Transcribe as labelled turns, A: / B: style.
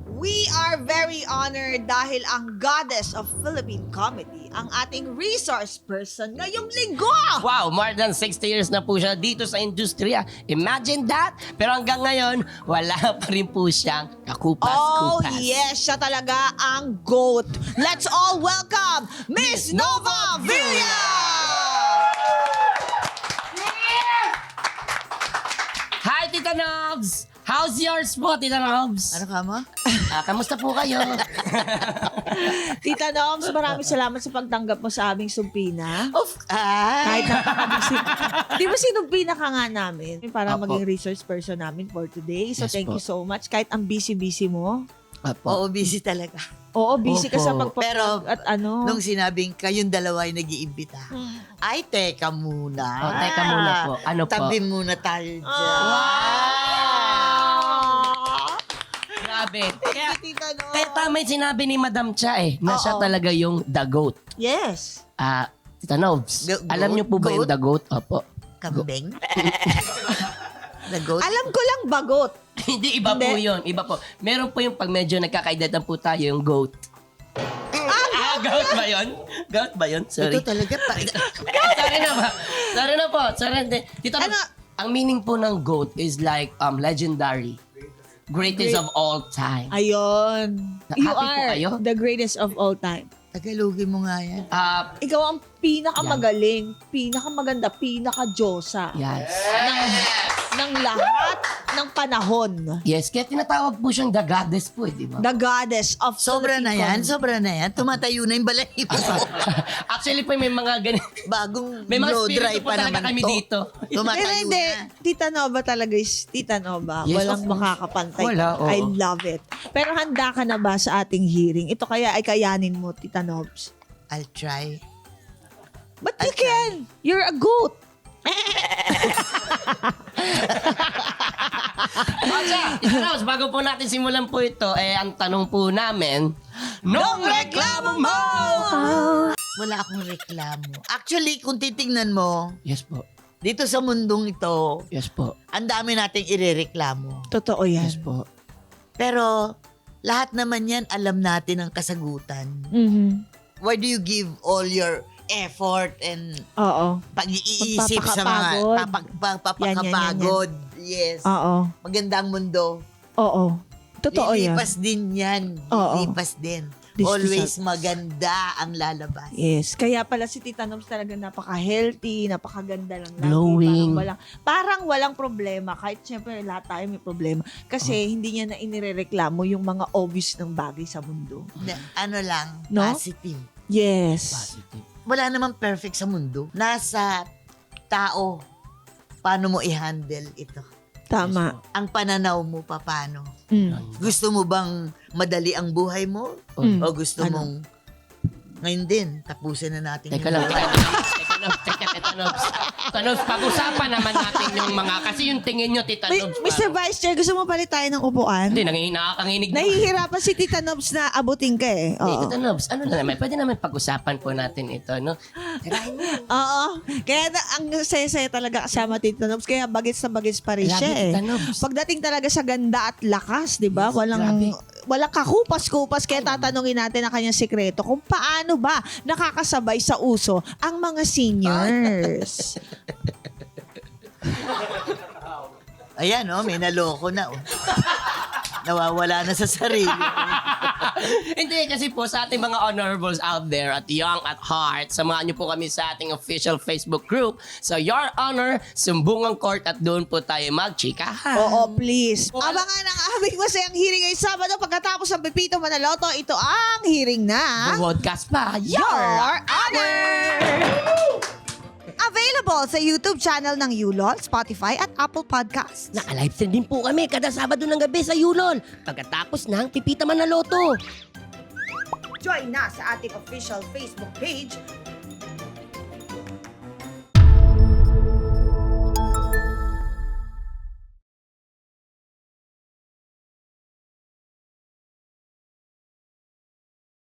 A: We are very honored dahil ang goddess of Philippine comedy, ang ating resource person ngayong linggo.
B: Wow, more than 60 years na po siya dito sa industriya. Imagine that! Pero hanggang ngayon, wala pa rin po siyang kakupas-kupas.
A: Oh, yes, siya talaga ang GOAT. Let's all welcome Miss Nova Villa!
B: Hi, Tita Nobs! How's yours po, Tita Nobs?
C: Ano ka mo?
B: Kamusta po kayo?
A: Tita Noms, maraming salamat sa pagtanggap mo sa aming sumpina. Kahit
C: Ay!
A: di ba sinumpina ka nga namin para
B: Opo.
A: maging resource person namin for today. So
B: Yes
A: thank
B: po.
A: you so much. Kahit ang busy-busy mo.
C: Oo, busy talaga.
A: Oo, busy ka
B: Opo.
A: sa pagpapag
C: Pero,
A: at ano.
C: Nung sinabing kayong dalawa ay nag-iimbita, ay, teka muna.
B: Oh, teka muna po. Ano po?
C: Tabi muna tayo dyan.
B: Grabe. Kaya,
A: Tita Noms.
B: kaya tama yung sinabi ni Madam Cha na siya
A: Oo.
B: talaga yung the GOAT.
A: Yes.
B: Tita Nobs,
C: Goat?
B: alam niyo po ba yung the GOAT? Opo.
C: Kambing? The goat?
A: Alam ko lang bagot.
B: Hindi, iba po
A: Hindi.
B: yun. Iba po. Meron po yung pag medyo nagkakaedad po tayo, yung GOAT. GOAT ba yun? GOAT ba yun? Sorry.
C: Ito talaga.
B: Sorry na ba? Sorry na po. Sorry na. Tita Nobs,
A: Ano?
B: ang meaning po ng GOAT is like legendary. Greatest of all time.
A: Ayun.
B: Happy
A: You
B: po
A: are
B: kayo?
A: the greatest of all time.
C: Tagalogin mo nga yan.
A: Ikaw ang pinakamagaling, pinakamaganda, pinaka-Diyosa
B: Yes.
A: ng lahat ng panahon.
B: Yes, kaya tinatawag po siyang the goddess po, di ba?
A: The goddess of
C: Sobra na
A: Philippine
C: yan,
A: comedy.
C: sobra na yan. Tumatayo na yung balahibo.
B: Actually po, may mga ganito.
C: Bagong
B: May mga
C: blow dry
B: spirito po
C: pa
B: talaga
C: naman
B: kami
C: to.
B: dito.
C: Tumatayo
A: Hindi.
C: na.
A: Tita Nova talaga is Tita Nova.
B: Yes,
A: Walang
B: of course.
A: makakapantay.
B: Wala, oo.
A: I love it. Pero handa ka na ba sa ating hearing? Ito kaya ay kayanin mo, Tita Nobs.
C: I'll try.
A: But you can. You're a goat.
B: Tita Nobs, bago po natin simulan po ito, ang tanong po namin, Nung reklamo mo!
C: Wala akong reklamo. Actually, kung titingnan mo,
B: Yes po.
C: dito sa mundong ito,
B: Yes po.
C: ang dami nating irereklamo.
A: Totoo yan.
B: Yes po.
C: Pero, lahat naman yan, alam natin ang kasagutan.
A: Mhm.
C: Why do you give all your effort and
A: Oo.
C: pag-iisip sa mga papakapagod? Yes.
A: Oo.
C: Magandang mundo.
A: Oo. Totoo yan.
C: Lilipas din yan.
A: Oo.
C: Lilipas din.
A: This
C: Always
A: is
C: maganda ang lalabas.
A: Yes. Kaya pala si Tita Noms talaga napaka-healthy, napakaganda lang lagi.
B: Glowing.
A: Parang walang problema. Kahit syempre lahat tayo may problema. Kasi hindi niya na inirereklamo yung mga obvious ng bagay sa mundo.
C: Ano lang,
A: No?
C: positive.
A: Yes.
B: Positive.
C: Wala namang perfect sa mundo. Nasa tao, paano mo i-handle ito?
A: Tama.
C: Ang pananaw mo pa paano?
A: Mm.
C: Gusto mo bang madali ang buhay mo?
A: Mm.
C: O gusto
A: Ano?
C: mong ngayon din, tapusin na natin
B: Teka
C: yung
B: lang,
C: buhay.
B: Tita Nobs, Tita Nobs. Tita Nobs, pag-usapan naman natin yung mga, kasi yung tingin nyo, Tita Nobs.
A: Mr. Vice Chair, gusto mo palit tayo ng upuan?
B: Hindi, nakakakinig na.
A: Nahihirapan si Tita Nobs na abutin ka eh.
B: Hindi,
A: Oo.
B: Tita Nobs, ano na naman, pwede naman pag-usapan po natin ito, no?
A: Oo. Kaya ang saya-saya talaga kasama Tita Nobs. Kaya bagets na bagets pa rin
B: Grabe,
A: siya eh.
B: Tita Nobs.
A: Pagdating talaga sa ganda at lakas, di ba?
B: Yes,
A: Walang
B: grabe.
A: kakupas-kupas. Kaya tatanungin natin ang kanyang sikreto kung paano ba nakakasabay sa uso ang mga seniors.
C: Ayan, oh, may naloko na. Oh. Nawawala na sa sarili.
B: Hindi, kasi po sa ating mga honorables out there at young at heart, samahan niyo po kami sa ating official Facebook group. So, Your Honor, Sumbungan Court at doon po tayo magchikahan.
A: Oo, please. Abangan ang aming masayang hearing ngayong Sabado pagkatapos ng Pepito Manaloto. Ito ang hearing na
B: Broadcast pa.
A: Your Honor! Available sa YouTube channel ng Yulol, Spotify at Apple Podcasts.
B: Naka-live stream din po kami kada Sabado ng gabi sa Yulol. Pagkatapos ng Pipita Manaloto.
A: Join na sa ating official Facebook page